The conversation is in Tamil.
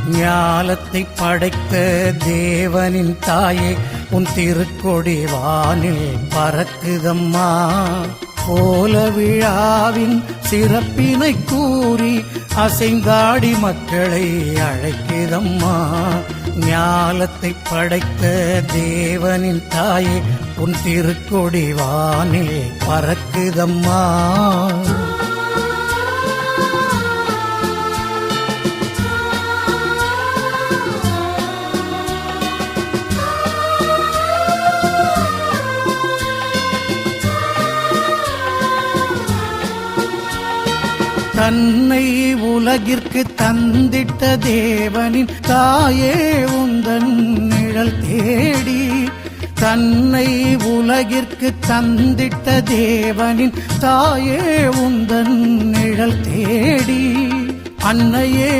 ஞாலத்தை படைத்த தேவனின் தாயே உன் திருக்கொடி வானில் பறக்குதம்மா. கோல விழாவின் சிறப்பினை கூறி அசைந்தாடி மக்களை அழைக்குதம்மா. ஞாலத்தை படைத்த தேவனின் தாயே உன் திருக்கொடி வானில் பறக்குதம்மா. தன்னை உலகிற்கு தந்திட்ட தேவனின் தாயே உந்தன் நிழல் தேடி. தன்னை உலகிற்கு தந்திட்ட தேவனின் தாயே உந்தன் நிழல் தேடி. அன்னையே